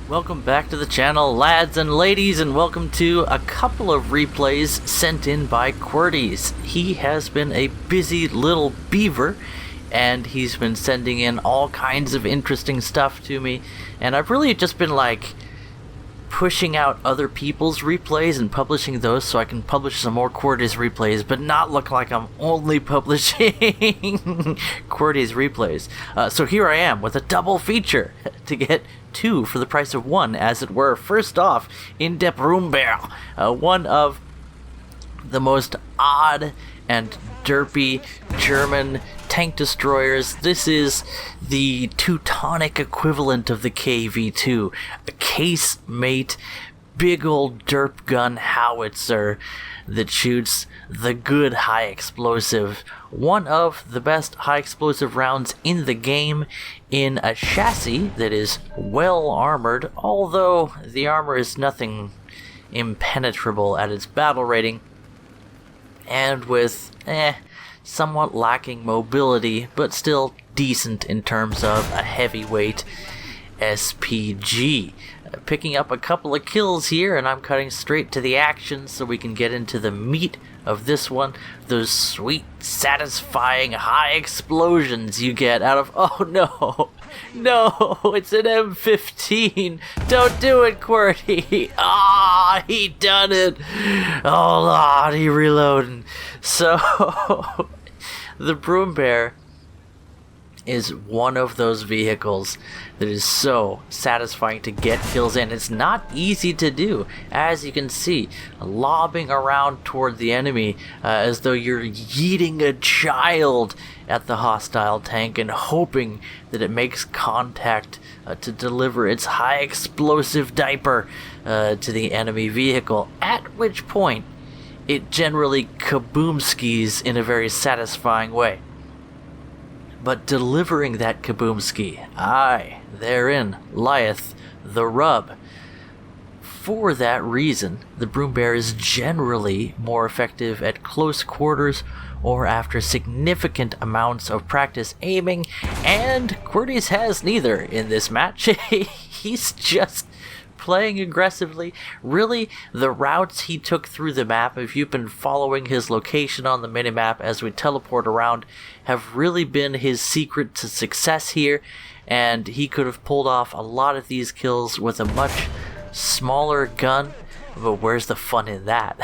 Welcome back to the channel, lads and ladies, and welcome to a couple of replays sent in by Qwerties. He has been a busy little beaver, and he's been sending in all kinds of interesting stuff to me, and I've really just been like pushing out other people's replays and publishing those so I can publish some more Qwerties replays, but not look like I'm only publishing Qwerties replays. So here I am with a double feature to get two for the price of one, as it were. First off, in der Brummbär, one of the most odd and derpy German tank destroyers. This is the Teutonic equivalent of the KV-2, a casemate, big old derp gun howitzer that shoots the good high explosive. One of the best high explosive rounds in the game, in a chassis that is well armored, although the armor is nothing impenetrable at its battle rating, and with somewhat lacking mobility, but still decent in terms of a heavyweight SPG. Picking up a couple of kills here, and I'm cutting straight to the action so we can get into the meat of this one. Those sweet, satisfying high explosions you get out of... Oh no! No! It's an M15! Don't do it, QWERTY! Ah, he done it! Oh Lord, he reloading. So, the Brummbär is one of those vehicles that is so satisfying to get kills in. It's not easy to do, as you can see, lobbing around toward the enemy as though you're yeeting a child at the hostile tank and hoping that it makes contact to deliver its high explosive diaper to the enemy vehicle, at which point it generally kaboomskis in a very satisfying way. But delivering that kaboomski, aye, therein lieth the rub. For that reason, the Brummbär is generally more effective at close quarters or after significant amounts of practice aiming, and QWERTY has neither in this match. He's just playing aggressively. Really, the routes he took through the map, if you've been following his location on the minimap as we teleport around, have really been his secret to success here, and he could have pulled off a lot of these kills with a much smaller gun, but where's the fun in that?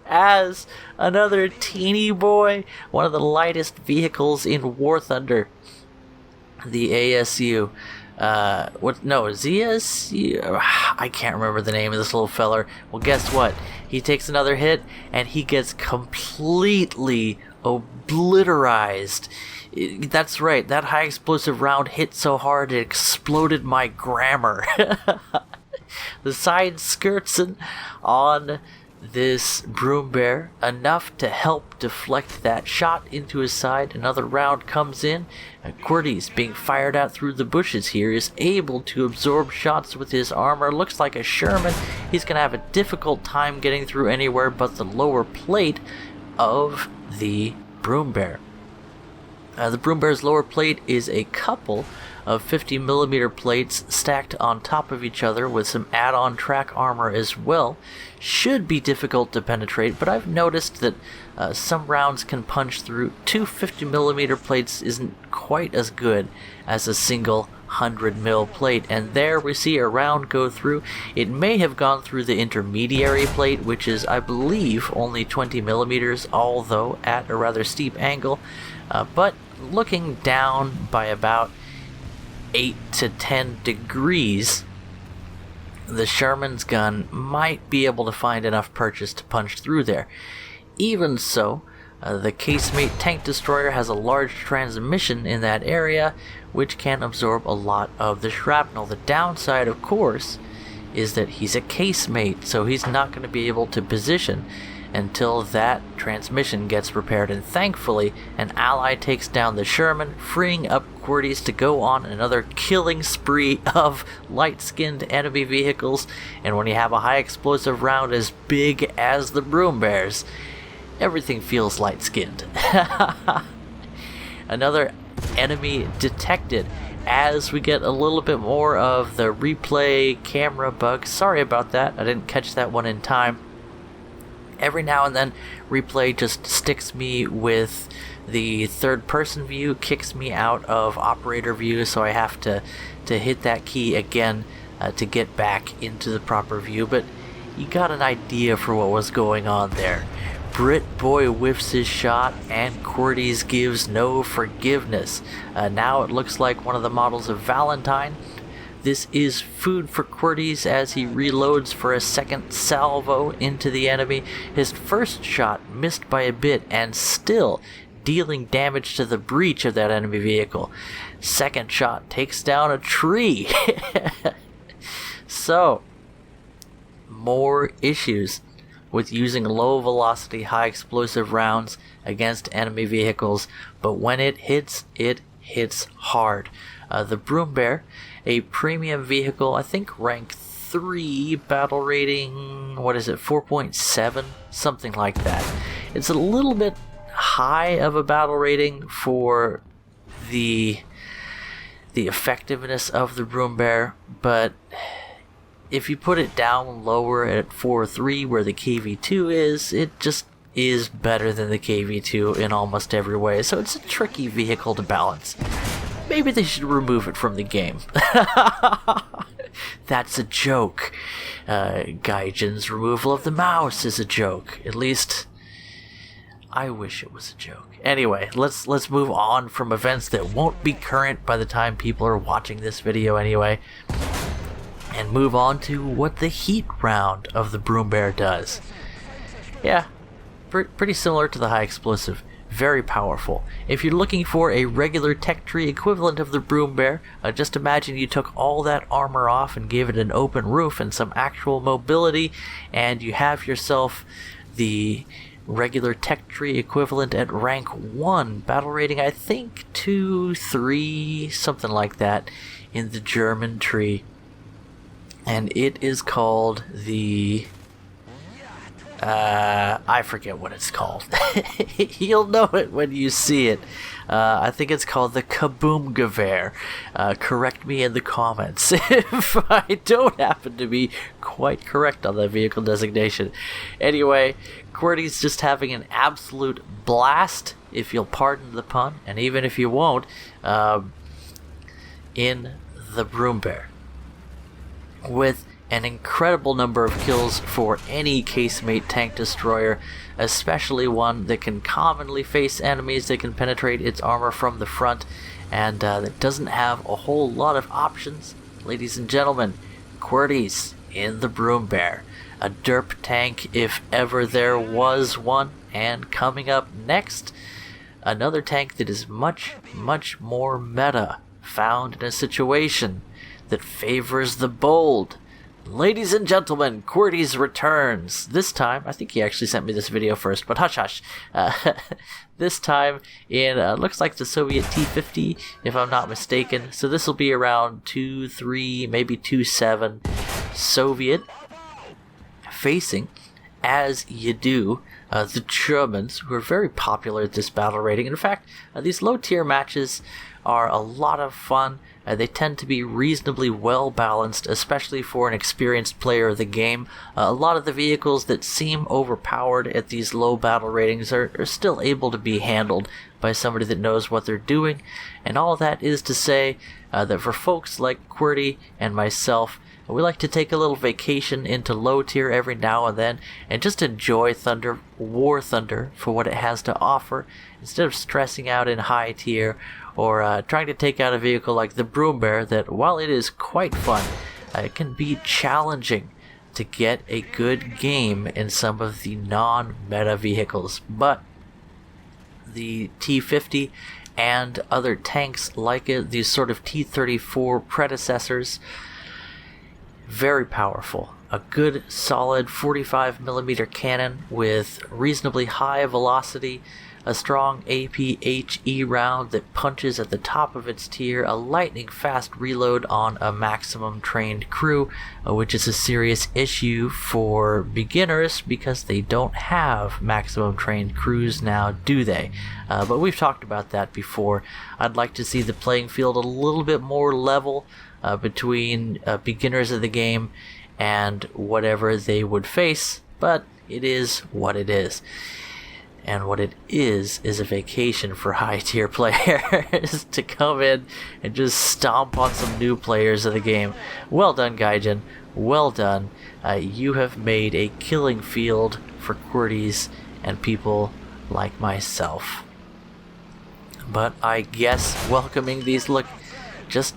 As another teeny boy, one of the lightest vehicles in War Thunder, the ASU. ZSU? I can't remember the name of this little feller. Well, guess what? He takes another hit, and he gets completely obliterized. That's right, that high explosive round hit so hard it exploded my grammar. The side skirtsin on this Brummbär, enough to help deflect that shot into his side. Another round comes in. QWERTY's being fired at through the bushes here, is able to absorb shots with his armor. Looks like a Sherman. He's going to have a difficult time getting through anywhere but the lower plate of the Brummbär. The Brummbär's lower plate is a couple of 50mm plates stacked on top of each other with some add-on track armor as well. Should be difficult to penetrate, but I've noticed that some rounds can punch through. Two 50mm plates isn't quite as good as a single 100mm plate, and there we see a round go through. It may have gone through the intermediary plate, which is, I believe, only 20mm, although at a rather steep angle, but looking down by about 8 to 10 degrees, the Sherman's gun might be able to find enough purchase to punch through there. Even so, the casemate tank destroyer has a large transmission in that area, which can absorb a lot of the shrapnel. The downside, of course, is that he's a casemate, so he's not going to be able to position until that transmission gets repaired, and thankfully an ally takes down the Sherman, freeing up QWERTY to go on another killing spree of light-skinned enemy vehicles. And when you have a high explosive round as big as the Brummbär's, everything feels light-skinned. Another enemy detected, as we get a little bit more of the replay camera bug. Sorry about that, I didn't catch that one in time. Every now and then, replay just sticks me with the third person view, kicks me out of operator view, so I have to hit that key again to get back into the proper view. But you got an idea for what was going on there. Brit Boy whiffs his shot, and Qwerty's gives no forgiveness. Now it looks like one of the models of Valentine. This is food for Qwerty's as he reloads for a second salvo into the enemy. His first shot missed by a bit and still dealing damage to the breech of that enemy vehicle. Second shot takes down a tree. So, more issues with using low velocity, high explosive rounds against enemy vehicles, but when it hits hard. The Broom Bear, a premium vehicle, I think rank 3, battle rating, 4.7? Something like that. It's a little bit high of a battle rating for the effectiveness of the Broom Bear, but if you put it down lower at 4.3 where the KV2 is, it just is better than the KV2 in almost every way, so it's a tricky vehicle to balance. Maybe they should remove it from the game. That's a joke. Gaijin's removal of the mouse is a joke. At least, I wish it was a joke. Anyway, let's move on from events that won't be current by the time people are watching this video anyway, and move on to what the heat round of the Broom Bear does. Yeah, pretty similar to the high explosive. Very powerful. If you're looking for a regular tech tree equivalent of the Broom Bear, just imagine you took all that armor off and gave it an open roof and some actual mobility, and you have yourself the regular tech tree equivalent at rank 1, battle rating I think 2, 3, something like that, in the German tree. And it is called the... I forget what it's called. You'll know it when you see it. I think it's called the Kaboom Gewehr. Correct me in the comments if I don't happen to be quite correct on that vehicle designation. Anyway, Qwerty's just having an absolute blast, if you'll pardon the pun, and even if you won't, in the Broom Bear, with an incredible number of kills for any casemate tank destroyer, especially one that can commonly face enemies that can penetrate its armor from the front, and that doesn't have a whole lot of options. Ladies and gentlemen, Qwerty's in the Broom Bear, a derp tank if ever there was one. And coming up next, another tank that is much, much more meta, found in a situation that favors the bold. Ladies and gentlemen, Qwerty's returns. This time, I think he actually sent me this video first, but hush hush. This time in, looks like the Soviet T-50, if I'm not mistaken. So this will be around 2.3, maybe 2.7 Soviet, facing, as you do, the Germans, who are very popular at this battle rating. In fact, these low-tier matches are a lot of fun. They tend to be reasonably well balanced, especially for an experienced player of the game. A lot of the vehicles that seem overpowered at these low battle ratings are still able to be handled by somebody that knows what they're doing. And all that is to say that for folks like Qwerty and myself, we like to take a little vacation into low tier every now and then and just enjoy War Thunder for what it has to offer, instead of stressing out in high tier or trying to take out a vehicle like the Broom Bear that, while it is quite fun, it can be challenging to get a good game in some of the non-meta vehicles. But the T-50 and other tanks like it, these sort of T-34 predecessors, very powerful. A good solid 45mm cannon with reasonably high velocity, a strong APHE round that punches at the top of its tier, a lightning fast reload on a maximum trained crew, which is a serious issue for beginners because they don't have maximum trained crews now, do they? But we've talked about that before. I'd like to see the playing field a little bit more level between beginners of the game and whatever they would face, but it is what it is. And what it is a vacation for high tier players to come in and just stomp on some new players of the game. Well done, Gaijin. Well done. You have made a killing field for QWERTYs and people like myself. But I guess welcoming these, look, just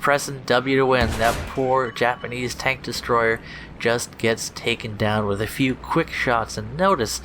pressing W to win. That poor Japanese tank destroyer just gets taken down with a few quick shots, and notice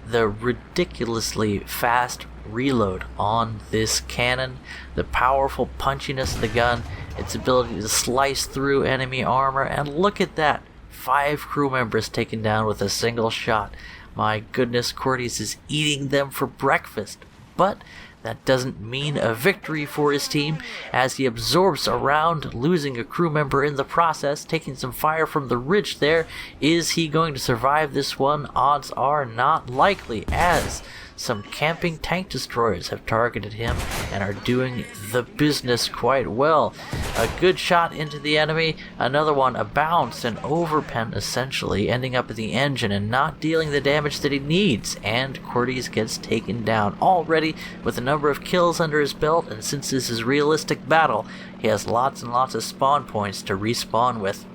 the ridiculously fast reload on this cannon, the powerful punchiness of the gun, its ability to slice through enemy armor, and look at that, 5 crew members taken down with a single shot. My goodness, QWERTY is eating them for breakfast, but that doesn't mean a victory for his team, as he absorbs a round, losing a crew member in the process, taking some fire from the ridge there. Is he going to survive this one? Odds are not likely, as some camping tank destroyers have targeted him and are doing the business quite well. A good shot into the enemy, another one, a bounce, an overpen essentially, ending up in the engine and not dealing the damage that he needs, and QWERTY gets taken down already with a number of kills under his belt, and since this is realistic battle, he has lots and lots of spawn points to respawn with.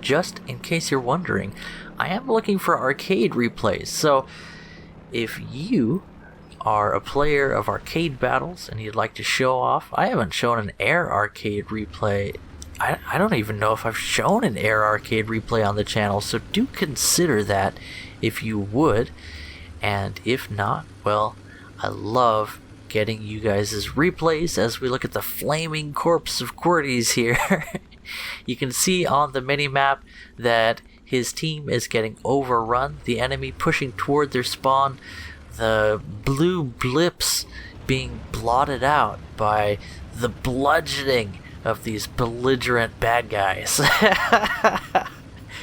Just in case you're wondering, I am looking for arcade replays, so if you are a player of arcade battles and you'd like to show off, I haven't shown an air arcade replay. I don't even know if I've shown an air arcade replay on the channel, so do consider that if you would. And if not, well, I love getting you guys' replays as we look at the flaming corpse of QWERTY here. You can see on the mini-map that his team is getting overrun, the enemy pushing toward their spawn, the blue blips being blotted out by the bludgeoning of these belligerent bad guys.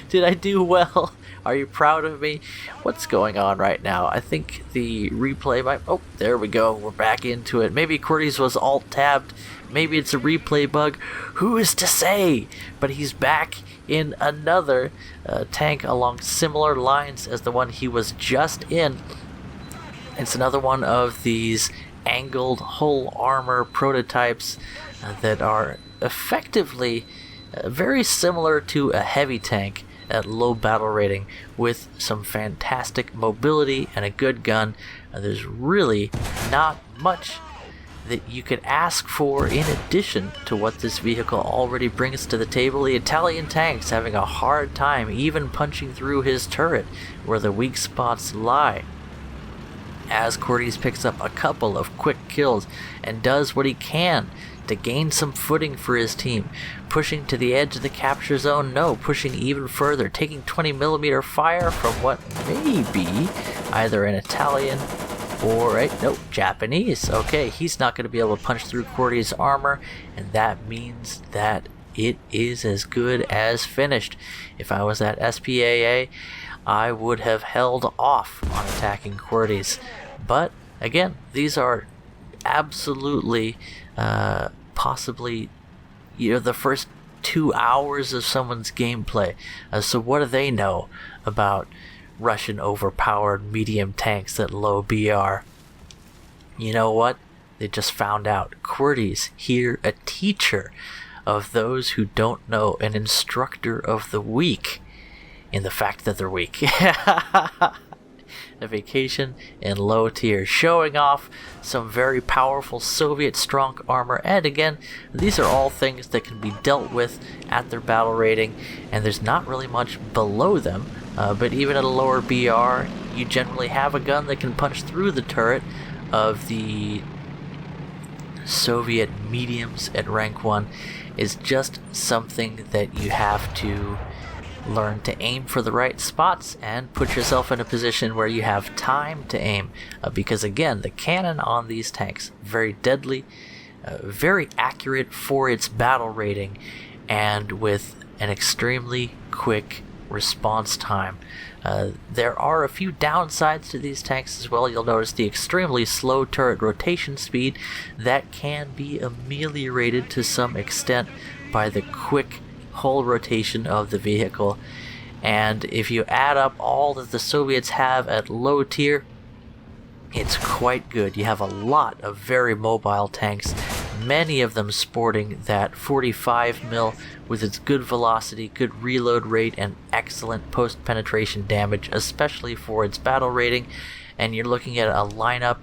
Did I do well? Are you proud of me? What's going on right now? I think the replay might... Oh, there we go. We're back into it. Maybe QWERTY was alt-tabbed. Maybe it's a replay bug. Who is to say? But he's back in another tank along similar lines as the one he was just in. It's another one of these angled hull armor prototypes that are effectively very similar to a heavy tank at low battle rating, with some fantastic mobility and a good gun. There's really not much that you could ask for in addition to what this vehicle already brings to the table. The Italian tank's having a hard time even punching through his turret where the weak spots lie, as QWERTY picks up a couple of quick kills and does what he can to gain some footing for his team, pushing to the edge of the capture zone, pushing even further, taking 20mm fire from what may be either an Italian or Japanese. Okay, he's not going to be able to punch through QWERTY's armor, and that means that it is as good as finished. If I was at SPAA, I would have held off on attacking QWERTY. But again, these are absolutely possibly the first 2 hours of someone's gameplay. So what do they know about Russian overpowered medium tanks at low BR? You know what? They just found out. QWERTY here, a teacher of those who don't know, an instructor of the weak in the fact that they're weak. A vacation in low tier, showing off some very powerful Soviet strong armor, and again, these are all things that can be dealt with at their battle rating, and there's not really much below them, but even at a lower BR, you generally have a gun that can punch through the turret of the Soviet mediums at rank 1. Is just something that you have to learn to aim for the right spots and put yourself in a position where you have time to aim, because again, the cannon on these tanks, very deadly, very accurate for its battle rating, and with an extremely quick response time. There are a few downsides to these tanks as well. You'll notice the extremely slow turret rotation speed that can be ameliorated to some extent by the quick hull rotation of the vehicle. And if you add up all that the Soviets have at low tier, it's quite good. You have a lot of very mobile tanks, many of them sporting that 45 mil with its good velocity, good reload rate, and excellent post-penetration damage, especially for its battle rating. And you're looking at a lineup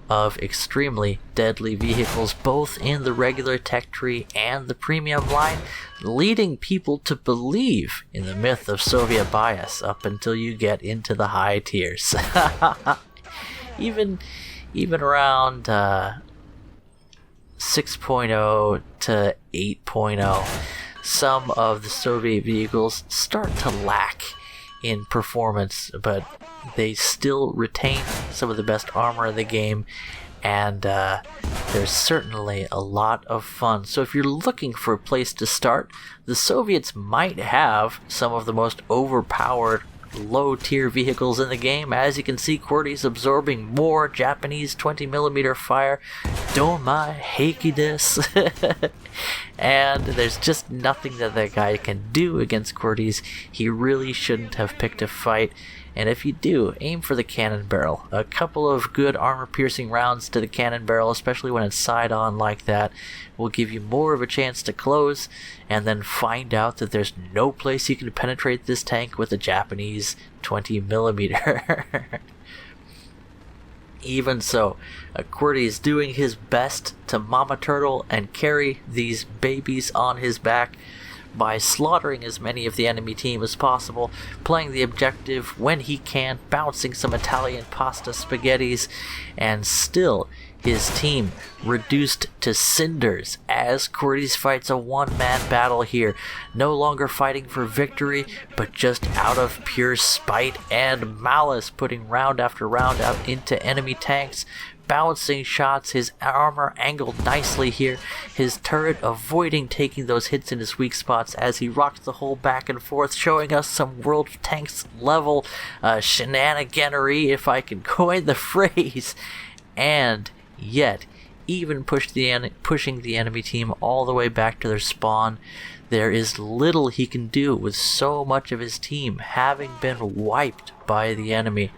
of extremely deadly vehicles, both in the regular tech tree and the premium line, leading people to believe in the myth of Soviet bias up until you get into the high tiers. even around 6.0 to 8.0, some of the Soviet vehicles start to lack in performance, but they still retain some of the best armor in the game, and there's certainly a lot of fun. So if you're looking for a place to start, the Soviets might have some of the most overpowered low tier vehicles in the game. As you can see, QWERTY's absorbing more Japanese 20mm fire. Doma heiki desu. And there's just nothing that guy can do against QWERTY's. He really shouldn't have picked a fight. And if you do, aim for the cannon barrel. A couple of good armor-piercing rounds to the cannon barrel, especially when it's side-on like that, will give you more of a chance to close, and then find out that there's no place you can penetrate this tank with a Japanese 20mm. Even so, QWERTY is doing his best to Mama Turtle and carry these babies on his back by slaughtering as many of the enemy team as possible, playing the objective when he can, bouncing some Italian pasta spaghettis, and still his team reduced to cinders as QWERTY fights a one-man battle here, no longer fighting for victory, but just out of pure spite and malice, putting round after round out into enemy tanks, bouncing shots, his armor angled nicely here, his turret avoiding taking those hits in his weak spots as he rocks the hull back and forth, showing us some World Tanks level shenaniganery, if I can coin the phrase, and yet, even pushing the enemy team all the way back to their spawn, there is little he can do with so much of his team having been wiped by the enemy.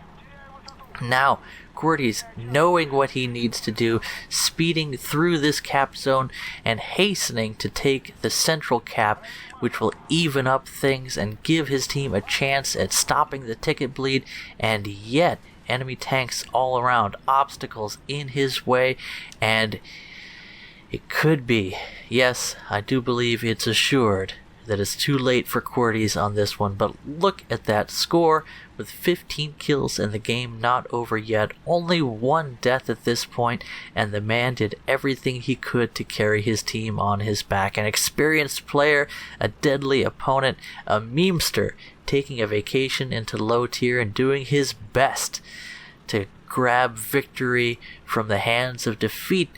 Now, QWERTY's knowing what he needs to do, speeding through this cap zone and hastening to take the central cap, which will even up things and give his team a chance at stopping the ticket bleed, and yet enemy tanks all around, obstacles in his way, and it could be, yes, I do believe it's assured that it's too late for QWERTY on this one, but look at that score with 15 kills and the game not over yet, only one death at this point, and the man did everything he could to carry his team on his back. An experienced player, a deadly opponent, a memester taking a vacation into low tier and doing his best to grab victory from the hands of defeat.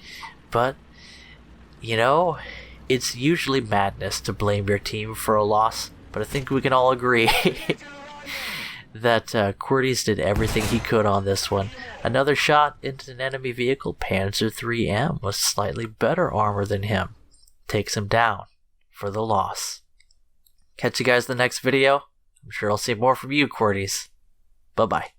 But, you know, it's usually madness to blame your team for a loss, but I think we can all agree that QWERTY did everything he could on this one. Another shot into an enemy vehicle, Panzer IIIM, with slightly better armor than him, takes him down for the loss. Catch you guys in the next video. I'm sure I'll see more from you, QWERTY. Bye-bye.